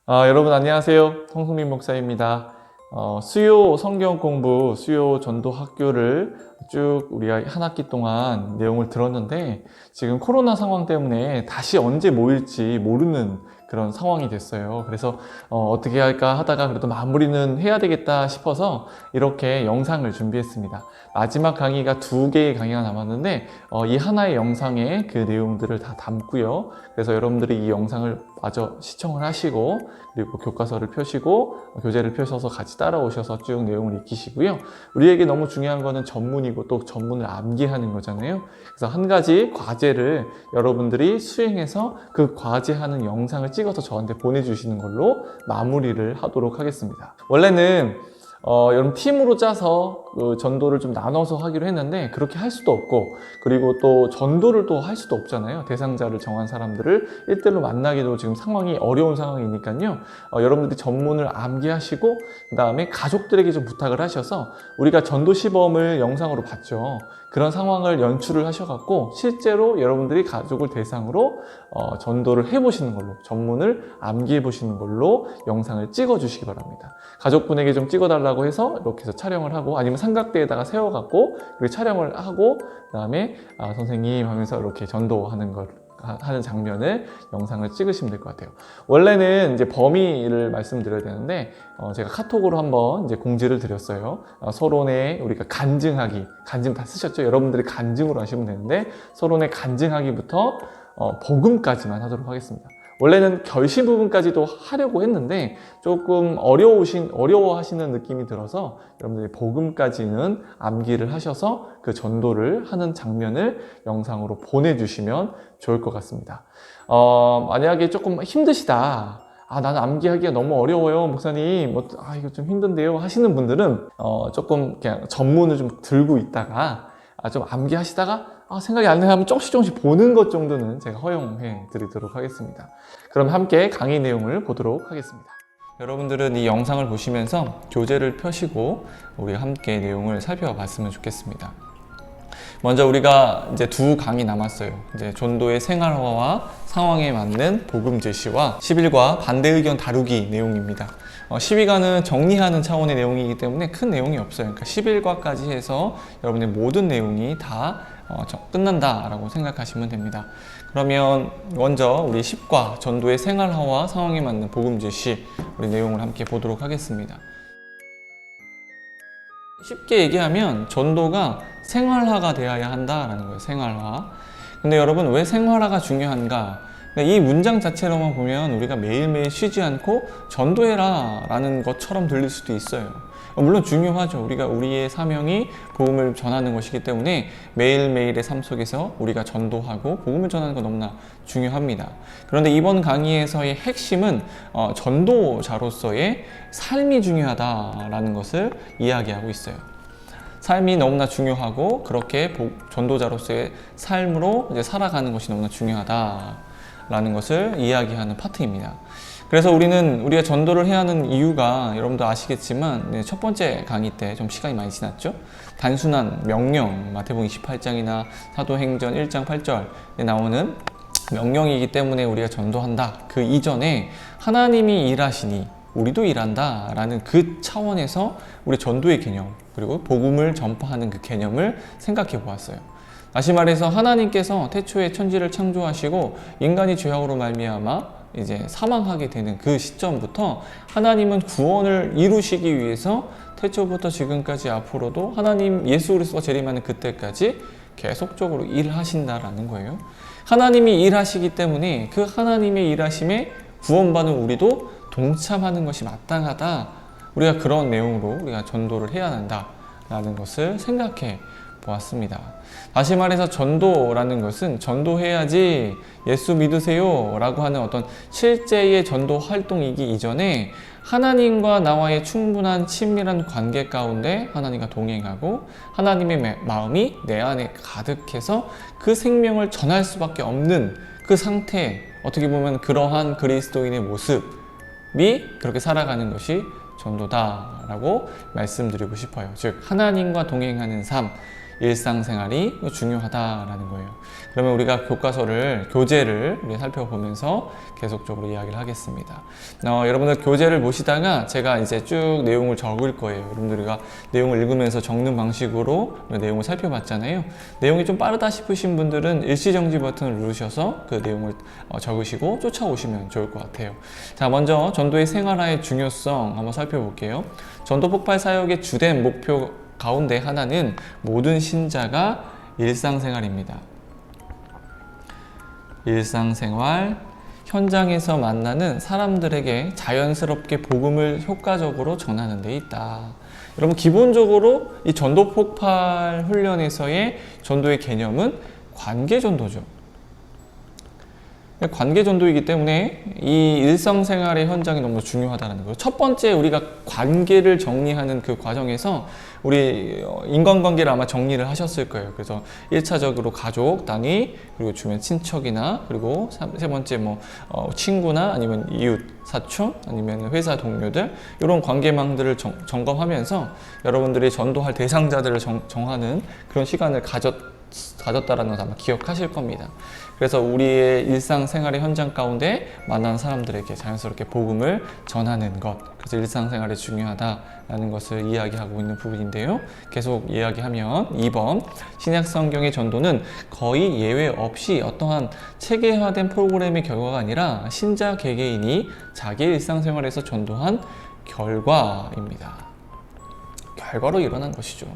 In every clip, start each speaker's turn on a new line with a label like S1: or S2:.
S1: 여러분 안녕하세요. 성승민 목사입니다. 수요 성경 공부, 수요 전도 학교를 쭉 우리가 한 학기 동안 내용을 들었는데 지금 코로나 상황 때문에 다시 언제 모일지 모르는 그런 상황이 됐어요. 그래서 어떻게 할까 하다가 그래도 마무리는 해야 되겠다 싶어서 이렇게 영상을 준비했습니다. 마지막 강의가 2개의 강의가 남았는데 이 하나의 영상에 그 내용들을 다 담고요. 그래서 여러분들이 이 영상을 마저 시청을 하시고 그리고 교과서를 펴시고 교재를 펴셔서 같이 따라오셔서 쭉 내용을 익히시고요. 우리에게 너무 중요한 거는 전문이고 또 전문을 암기하는 거잖아요. 그래서 한 가지 과제를 여러분들이 수행해서 그 과제하는 영상을 찍어서 저한테 보내주시는 걸로 마무리를 하도록 하겠습니다. 원래는 여러분 팀으로 짜서 그 전도를 좀 나눠서 하기로 했는데 그렇게 할 수도 없고, 그리고 또 전도를 또 할 수도 없잖아요. 대상자를 정한 사람들을 1대1로 만나기도 지금 상황이 어려운 상황이니까요. 여러분들이 전문을 암기하시고 그 다음에 가족들에게 좀 부탁을 하셔서, 우리가 전도 시범을 영상으로 봤죠. 그런 상황을 연출을 하셔갖고 실제로 여러분들이 가족을 대상으로 전도를 해보시는 걸로, 전문을 암기해 보시는 걸로 영상을 찍어 주시기 바랍니다. 가족분에게 좀 찍어달라고 해서 이렇게 해서 촬영을 하고, 아니면 삼각대에다가 세워갖고 그리고 촬영을 하고 그 다음에 선생님 하면서 이렇게 전도하는 걸 하는 장면을 영상을 찍으시면 될 것 같아요. 원래는 이제 범위를 말씀드려야 되는데 제가 카톡으로 한번 이제 공지를 드렸어요. 서론에 우리가 간증하기, 간증 다 쓰셨죠? 여러분들이 간증으로 하시면 되는데 서론에 간증하기부터 복음까지만 하도록 하겠습니다. 원래는 결심 부분까지도 하려고 했는데 조금 어려워하시는 느낌이 들어서 여러분들이 복음까지는 암기를 하셔서 그 전도를 하는 장면을 영상으로 보내주시면 좋을 것 같습니다. 만약에 조금 힘드시다, 나는 암기하기가 너무 어려워요 목사님, 이거 좀 힘든데요 하시는 분들은 조금 그냥 전문을 좀 들고 있다가 좀 암기하시다가 생각이 안 나면 조금씩 보는 것 정도는 제가 허용해 드리도록 하겠습니다. 그럼 함께 강의 내용을 보도록 하겠습니다. 여러분들은 이 영상을 보시면서 교재를 펴시고 우리 함께 내용을 살펴봤으면 좋겠습니다. 먼저 우리가 이제 2강이 남았어요. 이제 전도의 생활화와 상황에 맞는 복음 제시와 11과 반대 의견 다루기 내용입니다. 12과는 정리하는 차원의 내용이기 때문에 큰 내용이 없어요. 그러니까 11과까지 해서 여러분의 모든 내용이 다 끝난다라고 생각하시면 됩니다. 그러면 먼저 우리 10과 전도의 생활화와 상황에 맞는 복음 제시, 우리 내용을 함께 보도록 하겠습니다. 쉽게 얘기하면 전도가 생활화가 되어야 한다라는 거예요. 생활화. 근데 여러분, 왜 생활화가 중요한가? 이 문장 자체로만 보면 우리가 매일매일 쉬지 않고 전도해라 라는 것처럼 들릴 수도 있어요. 물론 중요하죠. 우리의 사명이 복음을 전하는 것이기 때문에 매일매일의 삶 속에서 우리가 전도하고 복음을 전하는 건 너무나 중요합니다. 그런데 이번 강의에서의 핵심은 전도자로서의 삶이 중요하다라는 것을 이야기하고 있어요. 삶이 너무나 중요하고 그렇게 전도자로서의 삶으로 이제 살아가는 것이 너무나 중요하다라는 것을 이야기하는 파트입니다. 그래서 우리가 전도를 해야 하는 이유가 여러분도 아시겠지만 첫 번째 강의 때 좀 시간이 많이 지났죠. 단순한 명령, 마태복음 28장이나 사도행전 1장 8절에 나오는 명령이기 때문에 우리가 전도한다. 그 이전에 하나님이 일하시니 우리도 일한다 라는 그 차원에서 우리 전도의 개념, 그리고 복음을 전파하는 그 개념을 생각해 보았어요. 다시 말해서 하나님께서 태초에 천지를 창조하시고 인간이 죄악으로 말미암아 이제 사망하게 되는 그 시점부터 하나님은 구원을 이루시기 위해서 태초부터 지금까지 앞으로도 하나님 예수 그리스도가 재림하는 그때까지 계속적으로 일하신다라는 거예요. 하나님이 일하시기 때문에 그 하나님의 일하심에 구원받은 우리도 동참하는 것이 마땅하다. 우리가 그런 내용으로 우리가 전도를 해야 한다라는 것을 생각해 보았습니다. 다시 말해서 전도라는 것은 전도해야지 예수 믿으세요 라고 하는 어떤 실제의 전도 활동이기 이전에 하나님과 나와의 충분한 친밀한 관계 가운데 하나님과 동행하고 하나님의 마음이 내 안에 가득해서 그 생명을 전할 수밖에 없는 그 상태, 어떻게 보면 그러한 그리스도인의 모습이 그렇게 살아가는 것이 전도다라고 말씀드리고 싶어요. 즉 하나님과 동행하는 삶, 일상생활이 중요하다라는 거예요. 그러면 우리가 교재를 우리 살펴보면서 계속적으로 이야기를 하겠습니다. 여러분들 교재를 보시다가 제가 이제 쭉 내용을 적을 거예요. 여러분들과 내용을 읽으면서 적는 방식으로 내용을 살펴봤잖아요. 내용이 좀 빠르다 싶으신 분들은 일시정지 버튼을 누르셔서 그 내용을 적으시고 쫓아오시면 좋을 것 같아요. 자, 먼저 전도의 생활화의 중요성 한번 살펴볼게요. 전도 폭발 사역의 주된 목표 가운데 하나는 모든 신자가 일상생활입니다. 일상생활 현장에서 만나는 사람들에게 자연스럽게 복음을 효과적으로 전하는 데 있다. 여러분, 기본적으로 이 전도 폭발 훈련에서의 전도의 개념은 관계 전도죠. 관계 전도이기 때문에 이 일상생활의 현장이 너무 중요하다는 거예요. 첫 번째, 우리가 관계를 정리하는 그 과정에서 우리 인간관계를 아마 정리를 하셨을 거예요. 그래서 1차적으로 가족, 단위, 그리고 주변 친척이나, 그리고 세 번째 친구나 아니면 이웃, 사촌, 아니면 회사 동료들, 이런 관계망들을 점검하면서 여러분들이 전도할 대상자들을 정하는 그런 시간을 가졌다라는 걸 아마 기억하실 겁니다. 그래서 우리의 일상생활의 현장 가운데 만난 사람들에게 자연스럽게 복음을 전하는 것, 그래서 일상생활이 중요하다라는 것을 이야기하고 있는 부분인데요. 계속 이야기하면 2번, 신약성경의 전도는 거의 예외 없이 어떠한 체계화된 프로그램의 결과가 아니라 신자 개개인이 자기 일상생활에서 전도한 결과입니다. 결과로 일어난 것이죠.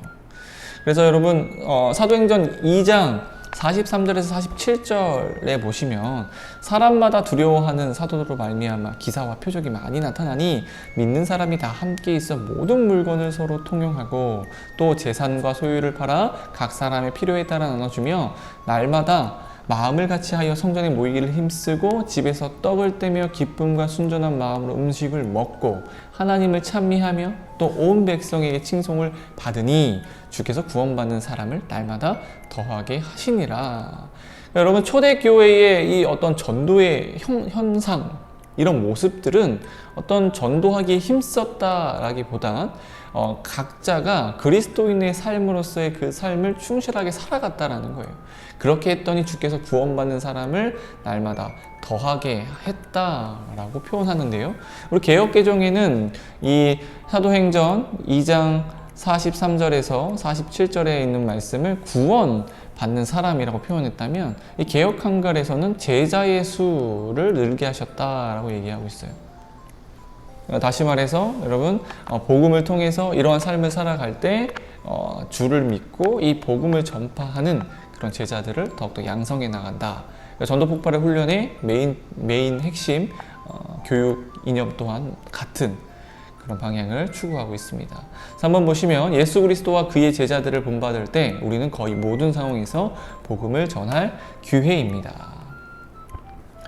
S1: 그래서 여러분, 사도행전 2장 43절에서 47절에 보시면 사람마다 두려워하는 사도로 말미암아 기사와 표적이 많이 나타나니 믿는 사람이 다 함께 있어 모든 물건을 서로 통용하고 또 재산과 소유를 팔아 각 사람의 필요에 따라 나눠주며 날마다 마음을 같이 하여 성전에 모이기를 힘쓰고 집에서 떡을 떼며 기쁨과 순전한 마음으로 음식을 먹고 하나님을 찬미하며 또 온 백성에게 칭송을 받으니 주께서 구원받는 사람을 날마다 더하게 하시니라. 여러분, 초대교회의 이 어떤 전도의 현상, 이런 모습들은 어떤 전도하기에 힘썼다라기보단 각자가 그리스도인의 삶으로서의 그 삶을 충실하게 살아갔다라는 거예요. 그렇게 했더니 주께서 구원받는 사람을 날마다 더하게 했다라고 표현하는데요. 우리 개역개정에는 이 사도행전 2장 43절에서 47절에 있는 말씀을 구원 받는 사람이라고 표현했다면 이 개역 한글에서는 제자의 수를 늘게 하셨다라고 얘기하고 있어요. 다시 말해서 여러분, 복음을 통해서 이러한 삶을 살아갈 때 주를 믿고 이 복음을 전파하는 그런 제자들을 더욱더 양성해 나간다. 전도 폭발의 훈련의 메인 핵심 교육 이념 또한 같은 그런 방향을 추구하고 있습니다. 3번 보시면 예수 그리스도와 그의 제자들을 본받을 때 우리는 거의 모든 상황에서 복음을 전할 기회입니다.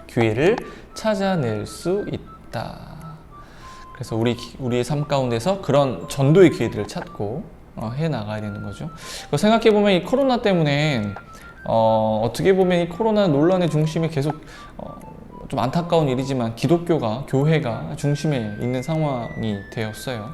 S1: 기회를 찾아낼 수 있다. 그래서 우리의 삶 가운데서 그런 전도의 기회들을 찾고 해나가야 되는 거죠. 생각해보면 이 코로나 때문에 어떻게 보면 이 코로나 논란의 중심에 계속 좀 안타까운 일이지만 기독교가, 교회가 중심에 있는 상황이 되었어요.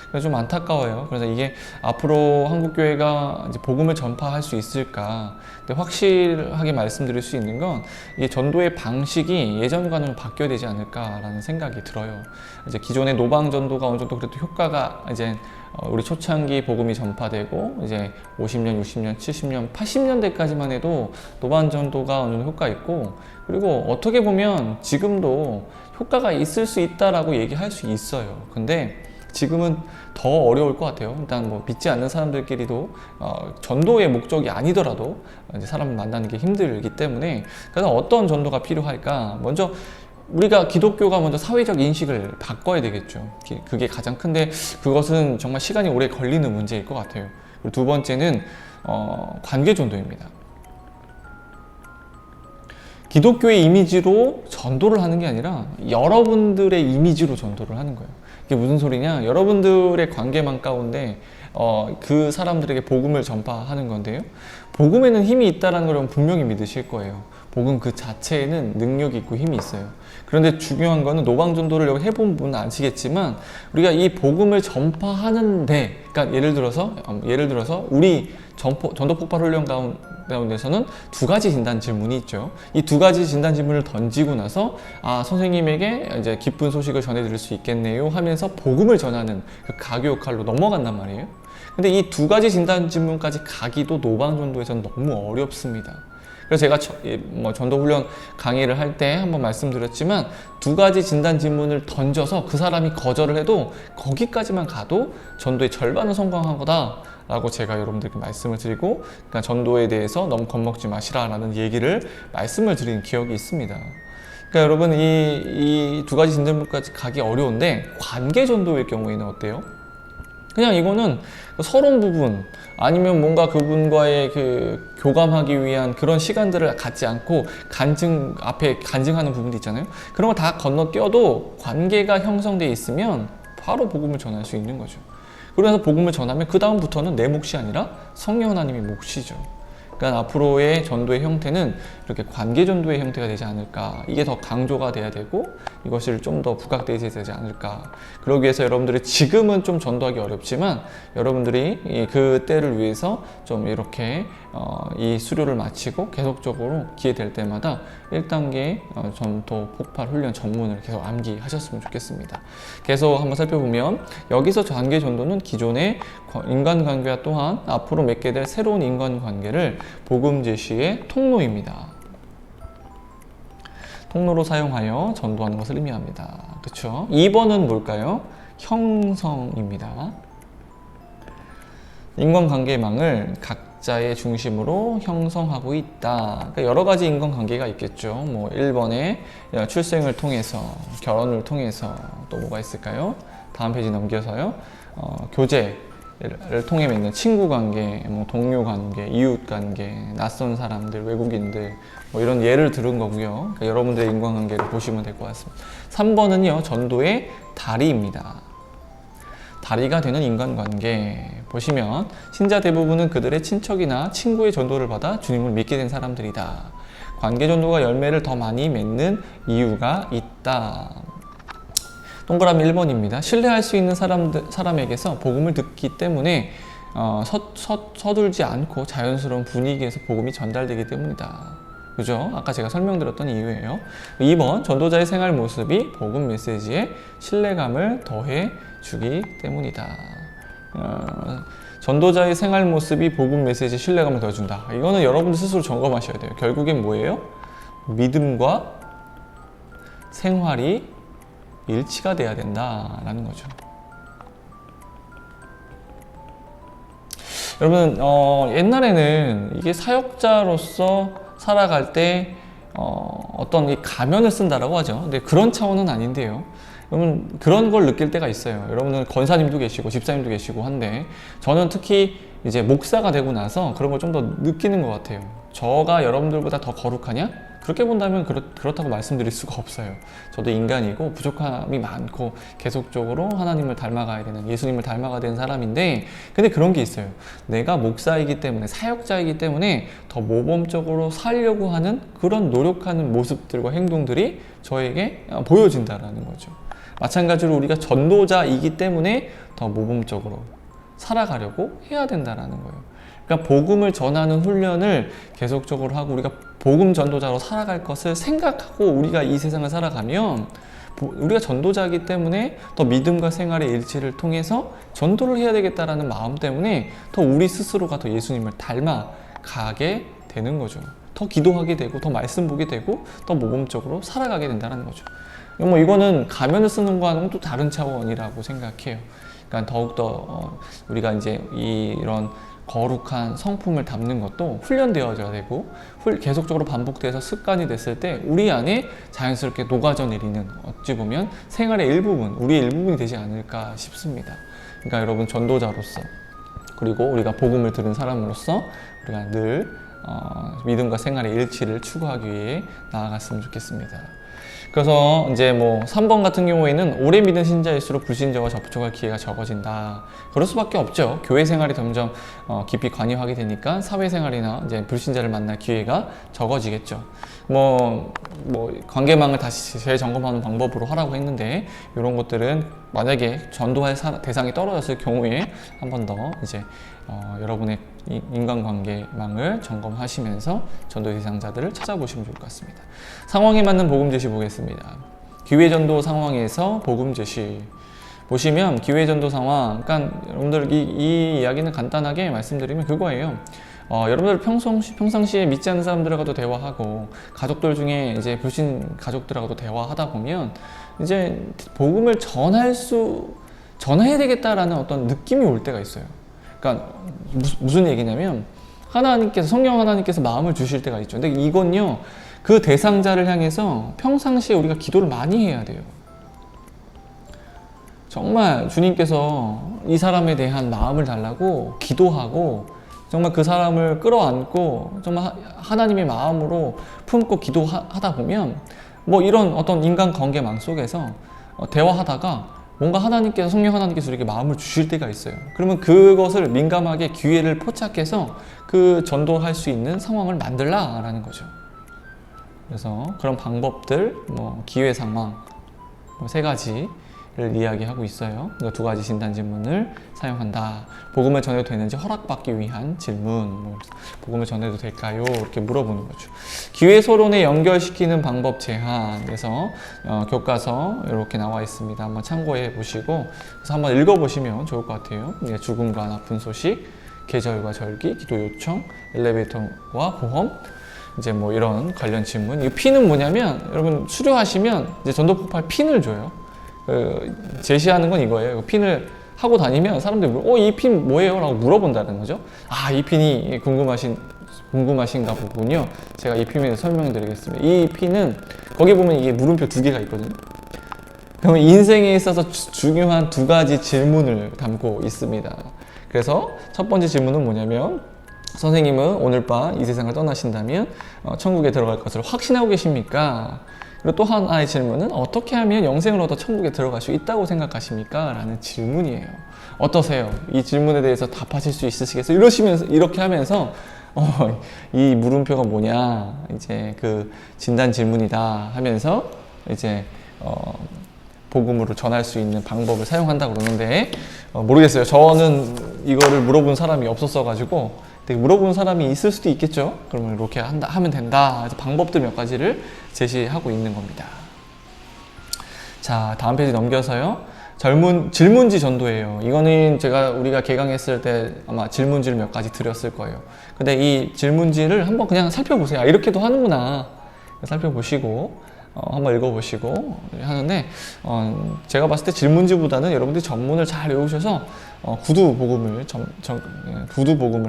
S1: 그래서 좀 안타까워요. 그래서 이게 앞으로 한국교회가 이제 복음을 전파할 수 있을까? 근데 확실하게 말씀드릴 수 있는 건 이 전도의 방식이 예전과는 바뀌어야 되지 않을까라는 생각이 들어요. 이제 기존의 노방 전도가 어느 정도 그래도 효과가 이제 우리 초창기 복음이 전파되고 이제 50년, 60년, 70년, 80년대까지만 해도 노방 전도가 어느 정도 효과 있고, 그리고 어떻게 보면 지금도 효과가 있을 수 있다라고 얘기할 수 있어요. 근데 지금은 더 어려울 것 같아요. 일단 믿지 않는 사람들끼리도 전도의 목적이 아니더라도 이제 사람을 만나는 게 힘들기 때문에, 그래서 어떤 전도가 필요할까? 먼저 우리가 기독교가 먼저 사회적 인식을 바꿔야 되겠죠. 그게 가장 큰데 그것은 정말 시간이 오래 걸리는 문제일 것 같아요. 그리고 두 번째는 관계 전도입니다. 기독교의 이미지로 전도를 하는 게 아니라 여러분들의 이미지로 전도를 하는 거예요. 이게 무슨 소리냐? 여러분들의 관계망 가운데 그 사람들에게 복음을 전파하는 건데요. 복음에는 힘이 있다는 걸 분명히 믿으실 거예요. 복음 그 자체에는 능력이 있고 힘이 있어요. 그런데 중요한 거는 노방전도를 여기 해본 분은 아시겠지만 우리가 이 복음을 전파하는데, 그러니까 예를 들어서 우리 전도 폭발 훈련 가운데서는 두 가지 진단 질문이 있죠. 이 두 가지 진단 질문을 던지고 나서 선생님에게 이제 기쁜 소식을 전해드릴 수 있겠네요 하면서 복음을 전하는 그 가교 역할로 넘어간단 말이에요. 근데 이 두 가지 진단 질문까지 가기도 노방전도에서는 너무 어렵습니다. 그래서 제가 전도훈련 강의를 할 때 한번 말씀드렸지만 두 가지 진단 질문을 던져서 그 사람이 거절을 해도 거기까지만 가도 전도의 절반은 성공한 거다 라고 제가 여러분들께 말씀을 드리고, 그러니까 전도에 대해서 너무 겁먹지 마시라 라는 얘기를 말씀을 드린 기억이 있습니다. 그러니까 여러분 이 두 가지 진단 질문까지 가기 어려운데 관계 전도의 경우에는 어때요? 그냥 이거는 서론 부분 아니면 뭔가 그분과의 그 교감하기 위한 그런 시간들을 갖지 않고 앞에 간증하는 부분도 있잖아요. 그런 거 다 건너뛰어도 관계가 형성되어 있으면 바로 복음을 전할 수 있는 거죠. 그러면서 복음을 전하면 그 다음부터는 내 몫이 아니라 성령 하나님의 몫이죠. 그러니까 앞으로의 전도의 형태는 이렇게 관계 전도의 형태가 되지 않을까, 이게 더 강조가 돼야 되고 이것을 좀 더 부각되어야 되지 않을까. 그러기 위해서 여러분들이 지금은 좀 전도하기 어렵지만 여러분들이 그 때를 위해서 좀 이렇게 이 수료를 마치고 계속적으로 기회 될 때마다 1단계 전도 폭발 훈련 전문을 계속 암기하셨으면 좋겠습니다. 계속 한번 살펴보면 여기서 관계 전도는 기존의 인간관계와 또한 앞으로 맺게 될 새로운 인간관계를 복음 제시의 통로입니다. 통로로 사용하여 전도하는 것을 의미합니다. 그렇죠? 2번은 뭘까요? 형성입니다. 인간관계망을 각자의 중심으로 형성하고 있다. 그러니까 여러 가지 인간관계가 있겠죠. 뭐 1번에 출생을 통해서, 결혼을 통해서, 또 뭐가 있을까요? 다음 페이지 넘겨서요. 교제를 통해 맺는 친구관계, 뭐 동료관계, 이웃관계, 낯선 사람들, 외국인들, 뭐 이런 예를 들은 거고요. 그러니까 여러분들의 인간관계를 보시면 될 것 같습니다. 3번은요, 전도의 다리입니다. 다리가 되는 인간관계. 보시면 신자 대부분은 그들의 친척이나 친구의 전도를 받아 주님을 믿게 된 사람들이다. 관계 전도가 열매를 더 많이 맺는 이유가 있다. 동그라미 1번입니다. 신뢰할 수 있는 사람에게서 복음을 듣기 때문에 서둘지 않고 자연스러운 분위기에서 복음이 전달되기 때문이다. 그죠? 아까 제가 설명드렸던 이유예요. 2번, 전도자의 생활 모습이 복음 메시지에 신뢰감을 더해 주기 때문이다. 전도자의 생활 모습이 복음 메시지에 신뢰감을 더해준다. 이거는 여러분들 스스로 점검하셔야 돼요. 결국엔 뭐예요? 믿음과 생활이 일치가 돼야 된다라는 거죠. 여러분, 옛날에는 이게 사역자로서 살아갈 때 어떤 이 가면을 쓴다라고 하죠. 근데 그런 차원은 아닌데요. 여러분, 그런 걸 느낄 때가 있어요. 여러분은 권사님도 계시고 집사님도 계시고 한데 저는 특히 이제 목사가 되고 나서 그런 걸 좀 더 느끼는 것 같아요. 저가 여러분들보다 더 거룩하냐? 그렇게 본다면 그렇다고 말씀드릴 수가 없어요. 저도 인간이고 부족함이 많고 계속적으로 하나님을 닮아가야 되는, 예수님을 닮아가야 되는 사람인데, 근데 그런 게 있어요. 내가 목사이기 때문에, 사역자이기 때문에 더 모범적으로 살려고 하는 그런 노력하는 모습들과 행동들이 저에게 보여진다라는 거죠. 마찬가지로 우리가 전도자이기 때문에 더 모범적으로 살아가려고 해야 된다라는 거예요. 그러니까 복음을 전하는 훈련을 계속적으로 하고 우리가 복음 전도자로 살아갈 것을 생각하고 우리가 이 세상을 살아가면 우리가 전도자이기 때문에 더 믿음과 생활의 일치를 통해서 전도를 해야 되겠다라는 마음 때문에 더 우리 스스로가 더 예수님을 닮아가게 되는 거죠. 더 기도하게 되고 더 말씀 보게 되고 더 모범적으로 살아가게 된다는 거죠. 뭐 이거는 가면을 쓰는 거와는 또 다른 차원이라고 생각해요. 그러니까 더욱더 우리가 이제 이런 거룩한 성품을 담는 것도 훈련되어져야 되고 계속적으로 반복돼서 습관이 됐을 때 우리 안에 자연스럽게 녹아져 내리는, 어찌 보면 생활의 일부분, 우리의 일부분이 되지 않을까 싶습니다. 그러니까 여러분, 전도자로서 그리고 우리가 복음을 들은 사람으로서 우리가 늘 믿음과 생활의 일치를 추구하기 위해 나아갔으면 좋겠습니다. 그래서 이제 뭐 3번 같은 경우에는 오래 믿은 신자일수록 불신자와 접촉할 기회가 적어진다. 그럴 수밖에 없죠. 교회 생활이 점점 깊이 관여하게 되니까 사회생활이나 이제 불신자를 만날 기회가 적어지겠죠. 뭐 관계망을 다시 재점검하는 방법으로 하라고 했는데, 이런 것들은 만약에 전도할 대상이 떨어졌을 경우에 한 번 더 이제 여러분의 인간관계망을 점검하시면서 전도 대상자들을 찾아보시면 좋을 것 같습니다. 상황에 맞는 복음 제시 보겠습니다. 기회 전도 상황에서 복음 제시 보시면, 기회 전도 상황, 그러니까 여러분들 이 이야기는 간단하게 말씀드리면 그거예요. 여러분들 평상시에 믿지 않는 사람들하고도 대화하고, 가족들 중에 이제 불신 가족들하고도 대화하다 보면 이제 복음을 전해야 되겠다라는 어떤 느낌이 올 때가 있어요. 그러니까 무슨 얘기냐면, 성령 하나님께서 마음을 주실 때가 있죠. 근데 이건요, 그 대상자를 향해서 평상시에 우리가 기도를 많이 해야 돼요. 정말 주님께서 이 사람에 대한 마음을 달라고 기도하고, 정말 그 사람을 끌어안고 정말 하나님의 마음으로 품고 기도하다 보면, 뭐 이런 어떤 인간관계망 속에서 대화하다가 뭔가 성령 하나님께서 우리에게 마음을 주실 때가 있어요. 그러면 그것을 민감하게 기회를 포착해서 그 전도할 수 있는 상황을 만들라라는 거죠. 그래서 그런 방법들, 기회 상황, 3가지를 이야기하고 있어요. 두 가지 진단 질문을 사용한다. 복음을 전해도 되는지 허락받기 위한 질문. 복음을 전해도 될까요? 이렇게 물어보는 거죠. 기회 서론에 연결시키는 방법 제한에서 교과서 이렇게 나와 있습니다. 한번 참고해 보시고, 그래서 한번 읽어보시면 좋을 것 같아요. 죽음과 나쁜 소식, 계절과 절기, 기도 요청, 엘리베이터와 보험, 이제 이런 관련 질문. 이 핀은 뭐냐면, 여러분 수료하시면 이제 전도 폭발 핀을 줘요. 제시하는 건 이거예요. 핀을 하고 다니면 사람들이 이 핀 뭐예요? 라고 물어본다는 거죠. 이 핀이 궁금하신가 보군요. 제가 이 핀에 설명드리겠습니다. 이 핀은 거기 보면 이게 물음표 2개가 있거든요. 그러면 인생에 있어서 중요한 2가지 질문을 담고 있습니다. 그래서 첫 번째 질문은 뭐냐면, 선생님은 오늘 밤 이 세상을 떠나신다면 천국에 들어갈 것을 확신하고 계십니까? 그리고 또 하나의 질문은, 어떻게 하면 영생을 얻어 천국에 들어갈 수 있다고 생각하십니까? 라는 질문이에요. 어떠세요? 이 질문에 대해서 답하실 수 있으시겠어요? 이렇게 하면서 이 물음표가 뭐냐, 이제 그 진단 질문이다 하면서 이제 복음으로 전할 수 있는 방법을 사용한다고 그러는데, 모르겠어요. 저는 이거를 물어본 사람이 없었어 가지고, 물어본 사람이 있을 수도 있겠죠. 그러면 이렇게 하면 된다. 그래서 방법들 몇 가지를 제시하고 있는 겁니다. 자, 다음 페이지 넘겨서요. 질문지 전도예요. 이거는 우리가 개강했을 때 아마 질문지를 몇 가지 드렸을 거예요. 근데 이 질문지를 한번 그냥 살펴보세요. 이렇게도 하는구나. 살펴보시고 한번 읽어보시고 하는데, 제가 봤을 때 질문지보다는 여러분들이 전문을 잘 외우셔서 구두 복음을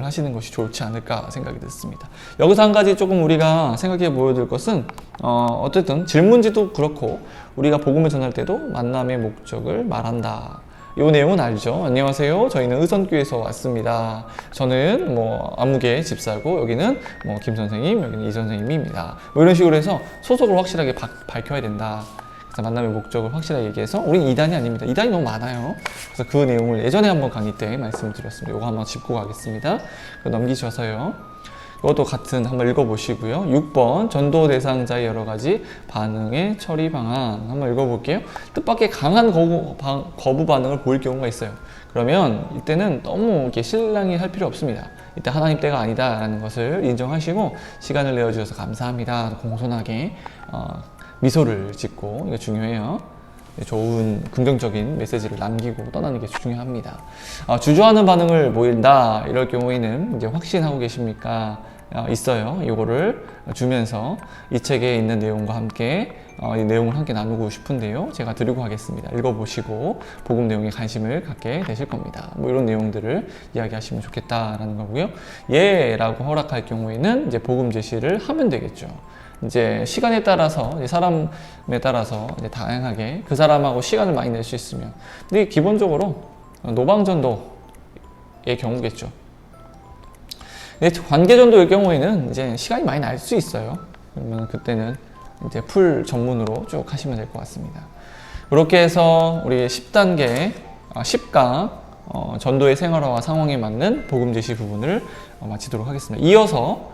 S1: 하시는 것이 좋지 않을까 생각이 듣습니다. 여기서 한 가지 조금 우리가 생각해 보여줄 것은, 어쨌든 질문지도 그렇고 우리가 복음을 전할 때도 만남의 목적을 말한다. 이 내용은 알죠? 안녕하세요. 저희는 의선교회에서 왔습니다. 저는 아무개 집사고, 여기는 김 선생님, 여기는 이 선생님입니다. 이런 식으로 해서 소속을 확실하게 밝혀야 된다. 그래서 만남의 목적을 확실하게 얘기해서, 우리는 이단이 아닙니다. 이단이 너무 많아요. 그래서 그 내용을 예전에 한번 강의 때 말씀을 드렸습니다. 이거 한번 짚고 가겠습니다. 넘기셔서요. 이것도 같은 한번 읽어보시고요. 6번 전도 대상자의 여러 가지 반응의 처리 방안 한번 읽어볼게요. 뜻밖의 강한 거부 반응을 보일 경우가 있어요. 그러면 이때는 너무 이렇게 실랑이 할 필요 없습니다. 이때 하나님 때가 아니다 라는 것을 인정하시고, 시간을 내어주셔서 감사합니다. 공손하게 미소를 짓고, 이거 중요해요. 좋은 긍정적인 메시지를 남기고 떠나는 게 중요합니다. 주저하는 반응을 보인다. 이럴 경우에는 이제 확신하고 계십니까? 있어요. 이거를 주면서 이 책에 있는 내용과 함께 이 내용을 함께 나누고 싶은데요. 제가 드리고 가겠습니다. 읽어보시고 복음 내용에 관심을 갖게 되실 겁니다. 이런 내용들을 이야기하시면 좋겠다라는 거고요. 예라고 허락할 경우에는 이제 복음 제시를 하면 되겠죠. 이제 시간에 따라서, 사람에 따라서 이제 다양하게 그 사람하고 시간을 많이 낼 수 있으면, 근데 기본적으로 노방전도의 경우겠죠. 관계전도의 경우에는 이제 시간이 많이 날 수 있어요. 그러면 그때는 이제 풀 전문으로 쭉 하시면 될 것 같습니다. 그렇게 해서 우리 10단계, 10강 전도의 생활화와 상황에 맞는 복음 제시 부분을 마치도록 하겠습니다. 이어서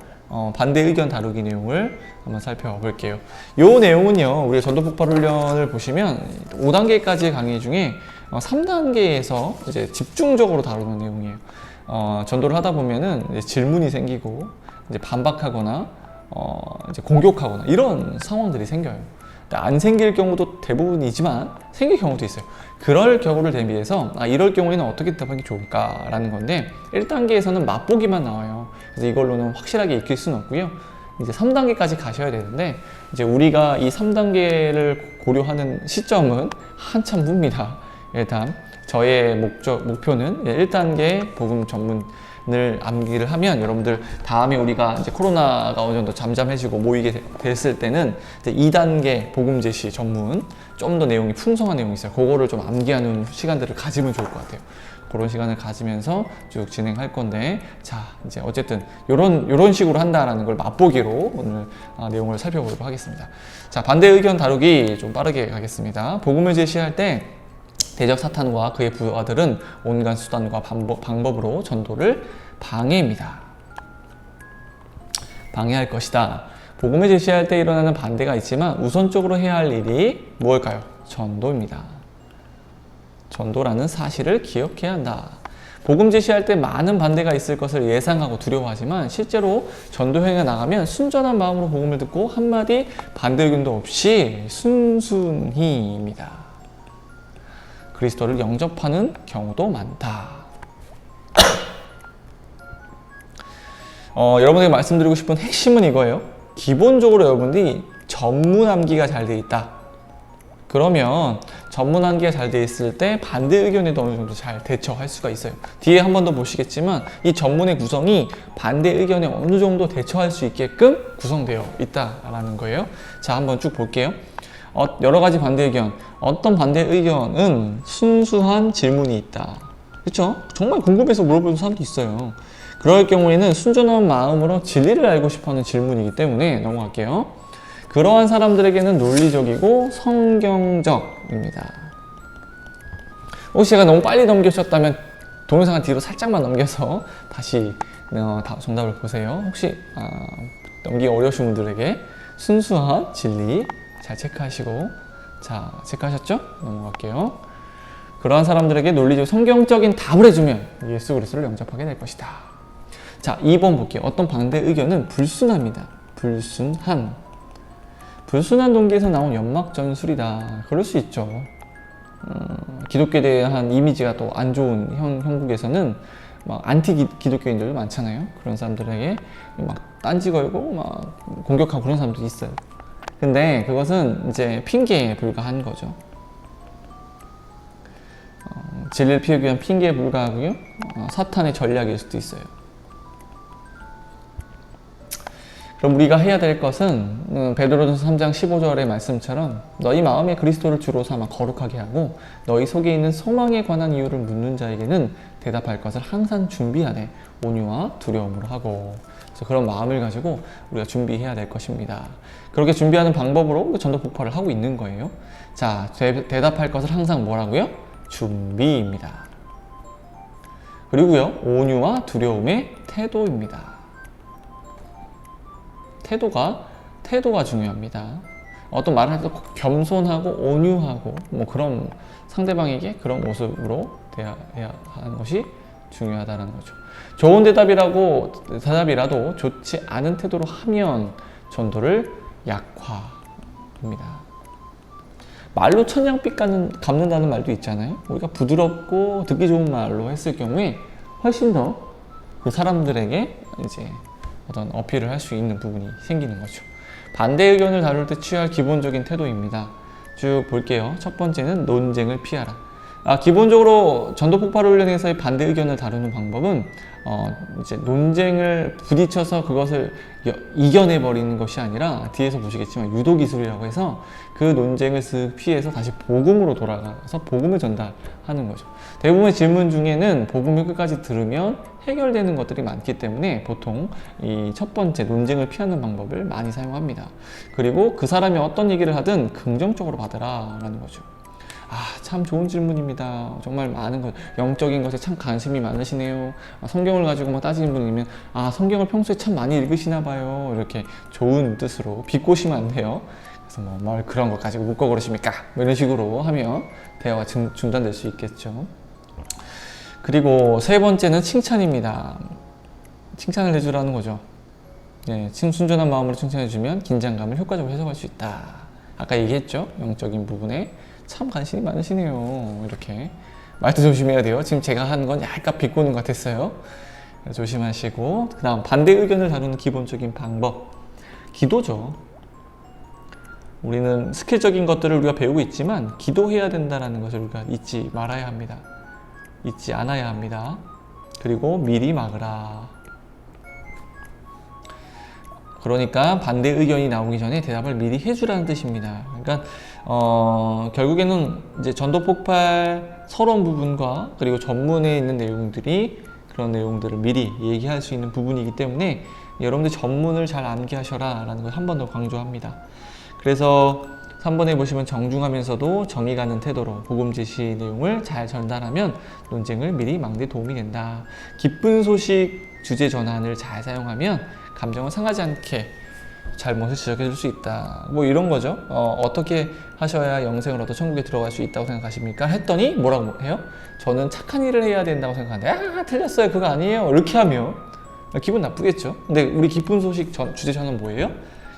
S1: 반대 의견 다루기 내용을 한번 살펴볼게요. 이 내용은요, 우리 전도 폭발 훈련을 보시면 5단계까지의 강의 중에 3단계에서 이제 집중적으로 다루는 내용이에요. 전도를 하다 보면은 이제 질문이 생기고 이제 반박하거나 이제 공격하거나 이런 상황들이 생겨요. 안 생길 경우도 대부분이지만 생길 경우도 있어요. 그럴 경우를 대비해서 이럴 경우에는 어떻게 대답하는 게 좋을까라는 건데 1단계에서는 맛보기만 나와요. 그래서 이걸로는 확실하게 익힐 수는 없고요. 이제 3단계까지 가셔야 되는데 이제 우리가 이 3단계를 고려하는 시점은 한참 후입니다. 일단 저의 목표는 1단계 복음 전문을 암기를 하면 여러분들 다음에 우리가 이제 코로나가 어느 정도 잠잠해지고 모이게 됐을 때는 이제 2단계 복음 제시 전문 좀 더 내용이 풍성한 내용이 있어요. 그거를 좀 암기하는 시간들을 가지면 좋을 것 같아요. 그런 시간을 가지면서 쭉 진행할 건데, 자 이제 어쨌든 요런 식으로 한다라는 걸 맛보기로 오늘 내용을 살펴보도록 하겠습니다. 자, 반대 의견 다루기 좀 빠르게 가겠습니다. 복음을 제시할 때 대적 사탄과 그의 부하들은 온갖 수단과 방법으로 전도를 방해합니다. 방해할 것이다. 복음을 제시할 때 일어나는 반대가 있지만 우선적으로 해야 할 일이 무엇일까요? 전도입니다. 전도라는 사실을 기억해야 한다. 복음 제시할 때 많은 반대가 있을 것을 예상하고 두려워하지만 실제로 전도행에 나가면 순전한 마음으로 복음을 듣고 한마디 반대 의견도 없이 순순히입니다. 그리스도를 영접하는 경우도 많다. 여러분에게 말씀드리고 싶은 핵심은 이거예요. 기본적으로 여러분들이 전문 암기가 잘 돼 있다. 그러면 전문 암기가 잘 돼 있을 때 반대 의견에도 어느 정도 잘 대처할 수가 있어요. 뒤에 한 번 더 보시겠지만 이 전문의 구성이 반대 의견에 어느 정도 대처할 수 있게끔 구성되어 있다라는 거예요. 자, 한번 쭉 볼게요. 여러 가지 반대 의견. 어떤 반대 의견은 순수한 질문이 있다. 그렇죠? 정말 궁금해서 물어보는 사람도 있어요. 그럴 경우에는 순전한 마음으로 진리를 알고 싶어하는 질문이기 때문에 넘어갈게요. 그러한 사람들에게는 논리적이고 성경적입니다. 혹시 제가 너무 빨리 넘기셨다면 동영상을 뒤로 살짝만 넘겨서 다시 정답을 보세요. 혹시 넘기기 어려우신 분들에게 순수한 진리 잘 체크하시고, 자, 체크하셨죠? 넘어갈게요. 그러한 사람들에게 논리적 성경적인 답을 해주면 예수 그리스도를 영접하게 될 것이다. 자, 2번 볼게요. 어떤 반대 의견은 불순합니다. 불순한 동기에서 나온 연막 전술이다. 그럴 수 있죠. 기독교에 대한 이미지가 또 안 좋은 형국에서는 막 안티 기독교인들도 많잖아요. 그런 사람들에게 막 딴지 걸고 막 공격하고 그런 사람들이 있어요. 근데 그것은 이제 핑계에 불과한 거죠. 진리를 피우기 위한 핑계에 불과하고요. 사탄의 전략일 수도 있어요. 그럼 우리가 해야 될 것은 베드로전서 3장 15절의 말씀처럼 너희 마음에 그리스도를 주로 삼아 거룩하게 하고 너희 속에 있는 소망에 관한 이유를 묻는 자에게는 대답할 것을 항상 준비하되 온유와 두려움으로 하고, 그래서 그런 마음을 가지고 우리가 준비해야 될 것입니다. 그렇게 준비하는 방법으로 전도 폭발을 하고 있는 거예요. 자, 대답할 것을 항상 뭐라고요? 준비입니다. 그리고요, 온유와 두려움의 태도입니다. 태도가 중요합니다. 어떤 말을 할 때 겸손하고 온유하고 뭐 그런 상대방에게 그런 모습으로 대해야 하는 것이 중요하다는 거죠. 좋은 대답이라도 좋지 않은 태도로 하면 전도를 약화합니다. 말로 천냥빛 갚는다는 말도 있잖아요. 우리가 부드럽고 듣기 좋은 말로 했을 경우에 훨씬 더 그 사람들에게 이제 어떤 어필을 할 수 있는 부분이 생기는 거죠. 반대 의견을 다룰 때 취할 기본적인 태도입니다. 쭉 볼게요. 첫 번째는 논쟁을 피하라. 기본적으로 전도 폭발을 관련해서의 반대 의견을 다루는 방법은 이제 논쟁을 부딪혀서 그것을 이겨내 버리는 것이 아니라 뒤에서 보시겠지만 유도 기술이라고 해서 그 논쟁을 쓱 피해서 다시 복음으로 돌아가서 복음을 전달하는 거죠. 대부분의 질문 중에는 복음을 끝까지 들으면 해결되는 것들이 많기 때문에 보통 이 첫 번째 논쟁을 피하는 방법을 많이 사용합니다. 그리고 그 사람이 어떤 얘기를 하든 긍정적으로 받으라 라는 거죠. 참 좋은 질문입니다. 정말 많은 것, 영적인 것에 참 관심이 많으시네요. 성경을 가지고 막 따지는 분이면 성경을 평소에 참 많이 읽으시나 봐요. 이렇게 좋은 뜻으로 비꼬시면 안 돼요. 그래서 뭘 그런 것 가지고 묻고 그러십니까? 이런 식으로 하면 대화가 중단될 수 있겠죠. 그리고 세 번째는 칭찬입니다. 칭찬을 해주라는 거죠. 네, 순전한 마음으로 칭찬해주면 긴장감을 효과적으로 해소할 수 있다. 아까 얘기했죠? 영적인 부분에 참 관심이 많으시네요. 이렇게 말도 조심해야 돼요. 지금 제가 하는 건 약간 비꼬는 것 같았어요. 조심하시고, 그 다음 반대 의견을 다루는 기본적인 방법, 기도죠. 우리는 스킬적인 것들을 우리가 배우고 있지만 기도해야 된다는 것을 우리가 잊지 말아야 합니다. 잊지 않아야 합니다. 그리고 미리 막으라. 그러니까 반대 의견이 나오기 전에 대답을 미리 해주라는 뜻입니다. 그러니까 결국에는 이제 전도 폭발 서론 부분과 그리고 전문에 있는 내용들이 그런 내용들을 미리 얘기할 수 있는 부분이기 때문에 여러분들 전문을 잘 암기하셔라 라는 걸 한 번 더 강조합니다. 그래서 3번에 보시면 정중하면서도 정의 가는 태도로 복음 제시 내용을 잘 전달하면 논쟁을 미리 막는 데 도움이 된다. 기쁜 소식 주제 전환을 잘 사용하면 감정을 상하지 않게 잘못을 지적해 줄 수 있다. 이런 거죠. 어떻게 하셔야 영생을 얻어 천국에 들어갈 수 있다고 생각하십니까? 했더니 뭐라고 해요? 저는 착한 일을 해야 된다고 생각하는데 틀렸어요. 그거 아니에요. 이렇게 하면 기분 나쁘겠죠. 근데 우리 기쁜 소식 주제 전환은 뭐예요?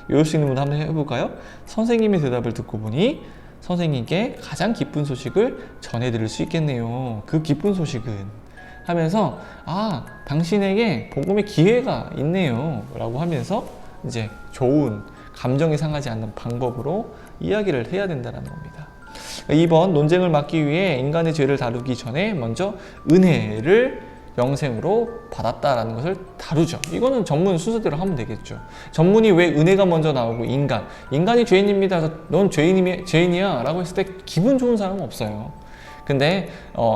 S1: 외울 수 있는 분 한번 해볼까요? 선생님의 대답을 듣고 보니 선생님께 가장 기쁜 소식을 전해드릴 수 있겠네요. 그 기쁜 소식은 하면서 당신에게 복음의 기회가 있네요 라고 하면서 이제 좋은 감정이 상하지 않는 방법으로 이야기를 해야 된다는 겁니다. 2번 논쟁을 막기 위해 인간의 죄를 다루기 전에 먼저 은혜를 영생으로 받았다라는 것을 다루죠. 이거는 전문 순서대로 하면 되겠죠. 전문이 왜 은혜가 먼저 나오고 인간이 죄인입니다. 넌 죄인이야 라고 했을 때 기분 좋은 사람은 없어요. 근데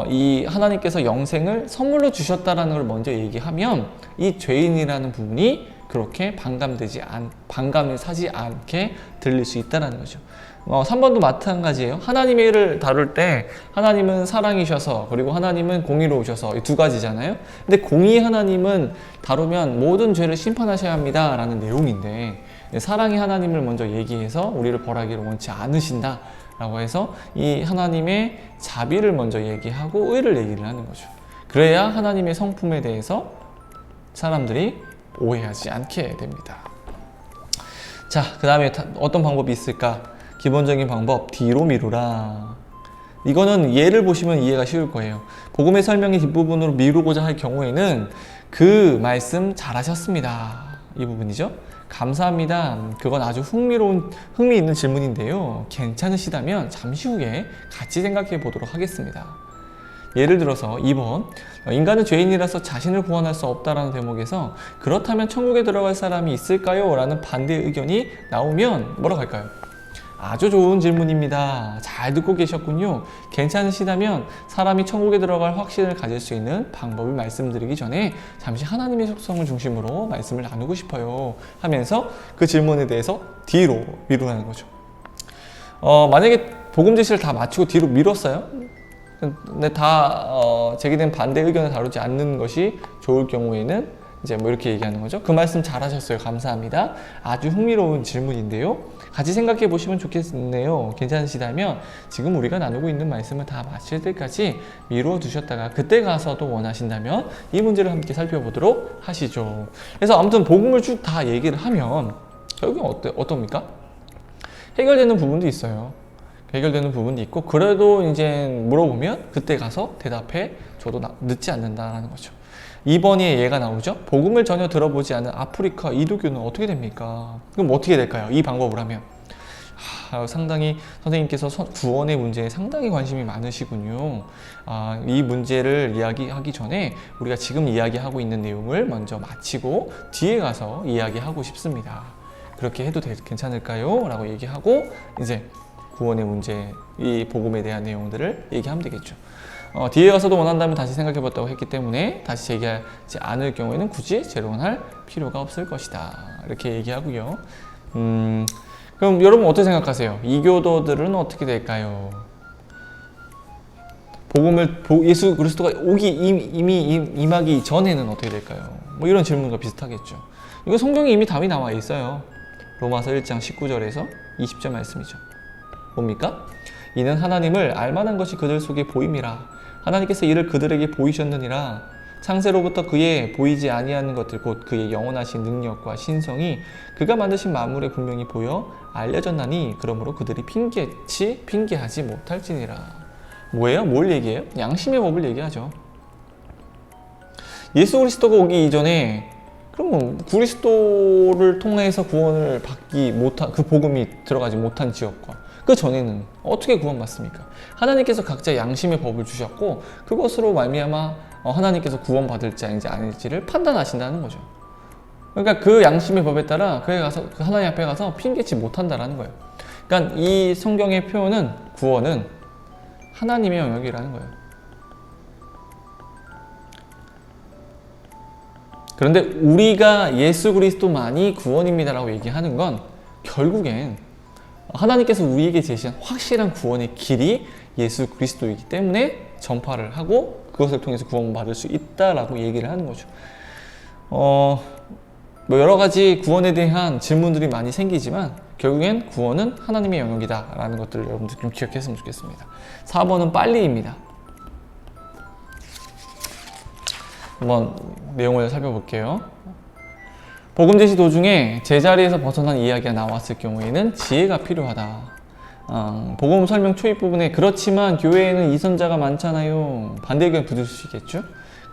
S1: 이 하나님께서 영생을 선물로 주셨다라는 걸 먼저 얘기하면 이 죄인이라는 부분이 그렇게 반감을 사지 않게 들릴 수 있다는 거죠. 3번도 마찬가지예요. 하나님의 일을 다룰 때 하나님은 사랑이셔서 그리고 하나님은 공의로우셔서 이 두 가지잖아요. 근데 공의 하나님은 다루면 모든 죄를 심판하셔야 합니다 라는 내용인데 사랑의 하나님을 먼저 얘기해서 우리를 벌하기를 원치 않으신다 라고 해서 이 하나님의 자비를 먼저 얘기하고 의를 얘기를 하는 거죠. 그래야 하나님의 성품에 대해서 사람들이 오해하지 않게 됩니다. 자, 그 다음에 어떤 방법이 있을까? 기본적인 방법, 뒤로 미루라. 이거는 예를 보시면 이해가 쉬울 거예요. 복음의 설명의 뒷부분으로 미루고자 할 경우에는 그 말씀 잘하셨습니다. 이 부분이죠. 감사합니다. 그건 아주 흥미 있는 질문인데요. 괜찮으시다면 잠시 후에 같이 생각해 보도록 하겠습니다. 예를 들어서 2번 인간은 죄인이라서 자신을 구원할 수 없다라는 대목에서 그렇다면 천국에 들어갈 사람이 있을까요? 라는 반대 의견이 나오면 뭐라고 할까요? 아주 좋은 질문입니다. 잘 듣고 계셨군요. 괜찮으시다면 사람이 천국에 들어갈 확신을 가질 수 있는 방법을 말씀드리기 전에 잠시 하나님의 속성을 중심으로 말씀을 나누고 싶어요 하면서 그 질문에 대해서 뒤로 미루라는 거죠. 만약에 복음 제시를 다 마치고 뒤로 미뤘어요. 근데 다 제기된 반대 의견을 다루지 않는 것이 좋을 경우에는 이제 이렇게 얘기하는 거죠. 그 말씀 잘하셨어요. 감사합니다. 아주 흥미로운 질문인데요. 같이 생각해 보시면 좋겠네요. 괜찮으시다면 지금 우리가 나누고 있는 말씀을 다 마칠 때까지 미루어 두셨다가 그때 가서도 원하신다면 이 문제를 함께 살펴보도록 하시죠. 그래서 아무튼 복음을 쭉 다 얘기를 하면 결국엔 어떻습니까? 해결되는 부분도 있어요. 해결되는 부분도 있고 그래도 이제 물어보면 그때 가서 대답해 줘도 늦지 않는다라는 거죠. 2번이 예가 나오죠. 복음을 전혀 들어보지 않은 아프리카 이두교는 어떻게 됩니까? 그럼 어떻게 될까요? 이 방법을 하면 상당히 선생님께서 구원의 문제에 상당히 관심이 많으시군요. 이 문제를 이야기하기 전에 우리가 지금 이야기하고 있는 내용을 먼저 마치고 뒤에 가서 이야기하고 싶습니다. 그렇게 해도 괜찮을까요? 라고 얘기하고 이제 구원의 문제, 이 복음에 대한 내용들을 얘기하면 되겠죠. 뒤에 가서도 원한다면 다시 생각해봤다고 했기 때문에 다시 얘기하지 않을 경우에는 굳이 재론할 필요가 없을 것이다. 이렇게 얘기하고요. 그럼 여러분 어떻게 생각하세요? 이교도들은 어떻게 될까요? 복음을 예수 그리스도가 이미 임하기 전에는 어떻게 될까요? 뭐 이런 질문과 비슷하겠죠. 이거 성경에 이미 답이 나와 있어요. 로마서 1장 19절에서 20절 말씀이죠. 뭡니까? 이는 하나님을 알만한 것이 그들 속에 보임이라. 하나님께서 이를 그들에게 보이셨느니라. 창세로부터 그의 보이지 아니하는 것들 곧 그의 영원하신 능력과 신성이 그가 만드신 만물에 분명히 보여 알려졌나니 그러므로 그들이 핑계하지 못할지니라. 뭐예요? 뭘 얘기해요? 양심의 법을 얘기하죠. 예수 그리스도가 오기 이전에 그럼 뭐 그리스도를 통해서 구원을 받기 못한 그 복음이 들어가지 못한 지역과 그 전에는 어떻게 구원받습니까? 하나님께서 각자 양심의 법을 주셨고 그것으로 말미암아 하나님께서 구원받을지 아닐지를 판단하신다는 거죠. 그러니까 그 양심의 법에 따라 그 하나님 앞에 가서 핑계치 못한다라는 거예요. 그러니까 이 성경의 표현은 구원은 하나님의 영역이라는 거예요. 그런데 우리가 예수 그리스도만이 구원입니다라고 얘기하는 건 결국엔 하나님께서 우리에게 제시한 확실한 구원의 길이 예수 그리스도이기 때문에 전파를 하고 그것을 통해서 구원받을 수 있다라고 얘기를 하는 거죠. 뭐 여러 가지 구원에 대한 질문들이 많이 생기지만 결국엔 구원은 하나님의 영역이다 라는 것들을 여러분들 좀 기억했으면 좋겠습니다. 4번은 빨리입니다. 한번 내용을 살펴볼게요. 복음 제시 도중에 제자리에서 벗어난 이야기가 나왔을 경우에는 지혜가 필요하다. 복음 설명 초입 부분에 그렇지만 교회에는 이선자가 많잖아요. 반대 의견 부딪히시겠죠?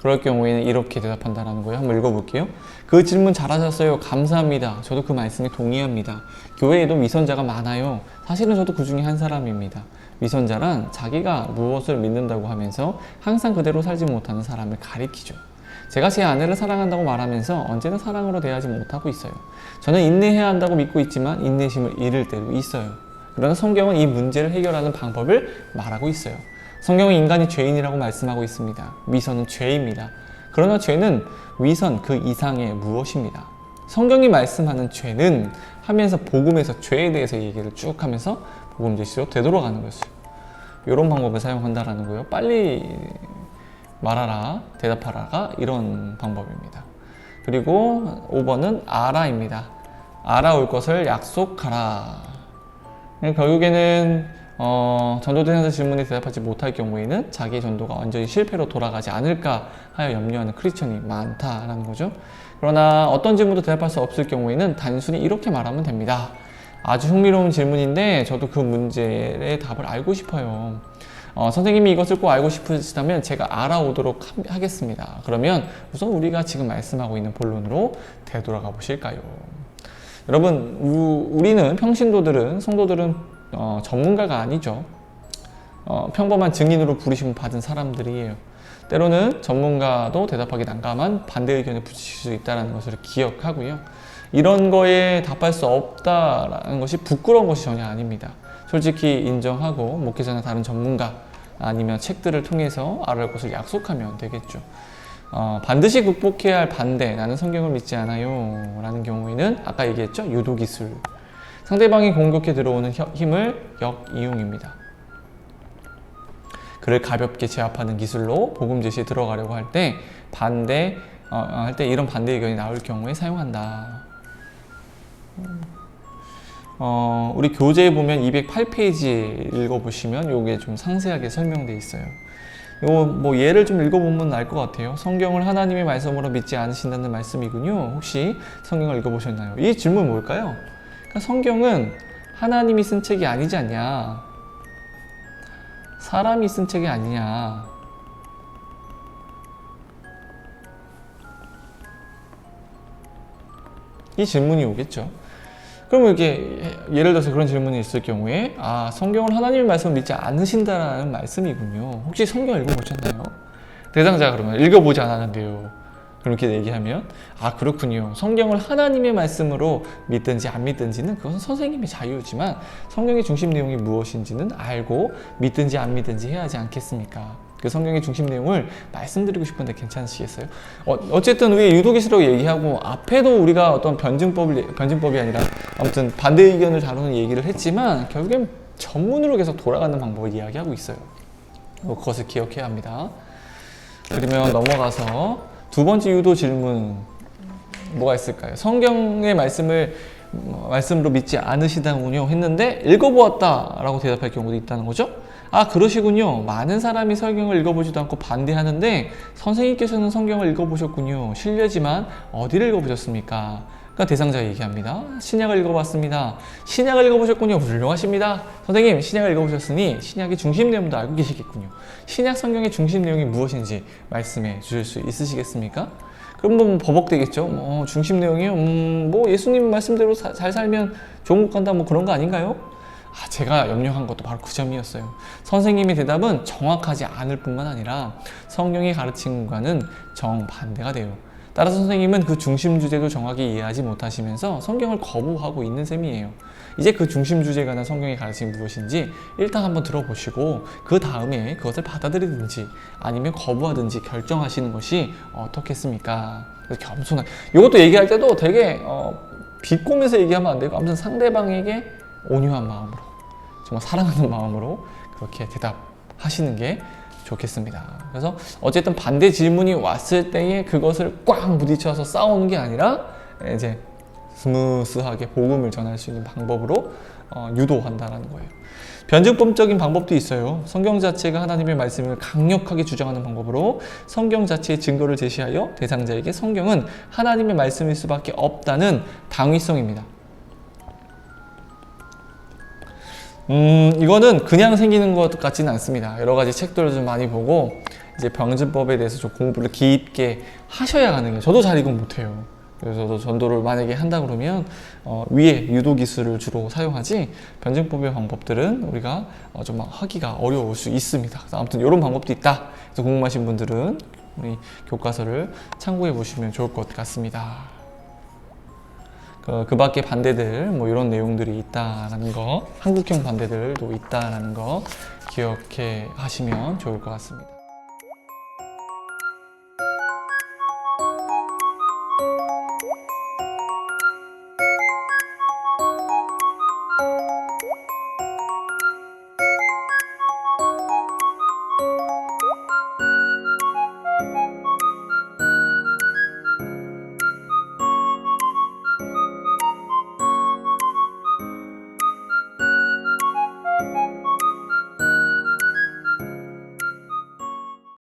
S1: 그럴 경우에는 이렇게 대답한다라는 거예요. 한번 읽어볼게요. 그 질문 잘하셨어요. 감사합니다. 저도 그 말씀에 동의합니다. 교회에도 위선자가 많아요. 사실은 저도 그 중에 한 사람입니다. 위선자란 자기가 무엇을 믿는다고 하면서 항상 그대로 살지 못하는 사람을 가리키죠. 제가 제 아내를 사랑한다고 말하면서 언제나 사랑으로 대하지 못하고 있어요. 저는 인내해야 한다고 믿고 있지만 인내심을 잃을 때도 있어요. 그러나 성경은 이 문제를 해결하는 방법을 말하고 있어요. 성경은 인간이 죄인이라고 말씀하고 있습니다. 위선은 죄입니다. 그러나 죄는 위선 그 이상의 무엇입니다. 성경이 말씀하는 죄는 하면서 복음에서 죄에 대해서 얘기를 쭉 하면서 복음 제시로 되돌아가는 것이죠. 이런 방법을 사용한다라는 거예요. 빨리 말하라, 대답하라가 이런 방법입니다. 그리고 5번은 알아입니다. 알아올 것을 약속하라. 결국에는 전도대상자 질문에 대답하지 못할 경우에는 자기의 전도가 완전히 실패로 돌아가지 않을까 하여 염려하는 크리스천이 많다라는 거죠. 그러나 어떤 질문도 대답할 수 없을 경우에는 단순히 이렇게 말하면 됩니다. 아주 흥미로운 질문인데 저도 그 문제의 답을 알고 싶어요. 선생님이 이것을 꼭 알고 싶으시다면 제가 알아오도록 하겠습니다. 그러면 우선 우리가 지금 말씀하고 있는 본론으로 되돌아가 보실까요? 여러분, 우리는 평신도들은, 성도들은 전문가가 아니죠. 평범한 증인으로 부르심을 받은 사람들이에요. 때로는 전문가도 대답하기 난감한 반대 의견을 부딪힐 수 있다는 것을 기억하고요. 이런 거에 답할 수 없다는 것이 부끄러운 것이 전혀 아닙니다. 솔직히 인정하고 목회자나 다른 전문가 아니면 책들을 통해서 알아올 것을 약속하면 되겠죠. 반드시 극복해야 할 반대, 나는 성경을 믿지 않아요 라는 경우에는 아까 얘기했죠? 유도기술. 상대방이 공격해 들어오는 힘을 역이용입니다. 그를 가볍게 제압하는 기술로 복음 제시에 들어가려고 할 때 할 때 이런 반대 의견이 나올 경우에 사용한다. 우리 교재에 보면 208페이지 읽어보시면 요게 좀 상세하게 설명되어 있어요. 요 뭐 예를 좀 읽어보면 알 것 같아요. 성경을 하나님의 말씀으로 믿지 않으신다는 말씀이군요. 혹시 성경을 읽어보셨나요? 이 질문 뭘까요? 그러니까 성경은 하나님이 쓴 책이 아니지 않냐? 사람이 쓴 책이 아니냐? 이 질문이 오겠죠. 그러면 이게 예를 들어서 그런 질문이 있을 경우에 성경을 하나님의 말씀을 믿지 않으신다라는 말씀이군요. 혹시 성경 읽어보셨나요? 대상자가 그러면 읽어보지 않았는데요. 그렇게 얘기하면 그렇군요. 성경을 하나님의 말씀으로 믿든지 안 믿든지는 그것은 선생님의 자유지만 성경의 중심 내용이 무엇인지는 알고 믿든지 안 믿든지 해야 하지 않겠습니까? 그 성경의 중심 내용을 말씀드리고 싶은데 괜찮으시겠어요? 어쨌든 우리 유도기시라고 얘기하고 앞에도 우리가 어떤 변증법이 아니라 아무튼 반대 의견을 다루는 얘기를 했지만 결국엔 전문으로 계속 돌아가는 방법을 이야기하고 있어요. 그것을 기억해야 합니다. 그러면 넘어가서 두 번째 유도 질문 뭐가 있을까요? 성경의 말씀으로 믿지 않으시다군요 했는데 읽어보았다라고 대답할 경우도 있다는 거죠. 그러시군요. 많은 사람이 성경을 읽어보지도 않고 반대하는데 선생님께서는 성경을 읽어보셨군요. 실례지만 어디를 읽어보셨습니까? 그러니까 대상자가 얘기합니다. 신약을 읽어봤습니다. 신약을 읽어보셨군요. 훌륭하십니다. 선생님, 신약을 읽어보셨으니 신약의 중심 내용도 알고 계시겠군요. 신약 성경의 중심 내용이 무엇인지 말씀해 주실 수 있으시겠습니까? 그럼 뭐 버벅대겠죠. 중심 내용이요? 뭐 예수님 말씀대로 잘 살면 좋은 곳 간다 뭐 그런 거 아닌가요? 제가 염려한 것도 바로 그 점이었어요. 선생님의 대답은 정확하지 않을 뿐만 아니라 성경이 가르침과는 정반대가 돼요. 따라서 선생님은 그 중심 주제도 정확히 이해하지 못하시면서 성경을 거부하고 있는 셈이에요. 이제 그 중심 주제에 관한 성경의 가르침이 무엇인지 일단 한번 들어보시고 그 다음에 그것을 받아들이든지 아니면 거부하든지 결정하시는 것이 어떻겠습니까? 겸손한 이것도 얘기할 때도 되게 비꼬면서 얘기하면 안 되고 아무튼 상대방에게 온유한 마음으로 정말 사랑하는 마음으로 그렇게 대답하시는 게 좋겠습니다. 그래서 어쨌든 반대 질문이 왔을 때에 그것을 꽉 부딪혀서 싸우는 게 아니라 이제 스무스하게 복음을 전할 수 있는 방법으로 유도한다는 거예요. 변증법적인 방법도 있어요. 성경 자체가 하나님의 말씀을 강력하게 주장하는 방법으로 성경 자체의 증거를 제시하여 대상자에게 성경은 하나님의 말씀일 수밖에 없다는 당위성입니다. 이거는 그냥 생기는 것 같지는 않습니다. 여러 가지 책들을 좀 많이 보고 이제 병증법에 대해서 좀 공부를 깊게 하셔야 가능해요. 저도 잘 이건 못해요. 그래서 저도 전도를 만약에 한다 그러면 위에 유도 기술을 주로 사용하지 변증법의 방법들은 우리가 좀 하기가 어려울 수 있습니다. 그래서 아무튼 이런 방법도 있다. 그래서 궁금하신 분들은 우리 교과서를 참고해 보시면 좋을 것 같습니다. 그 밖에 반대들 뭐 이런 내용들이 있다라는 거, 한국형 반대들도 있다라는 거 기억해 하시면 좋을 것 같습니다.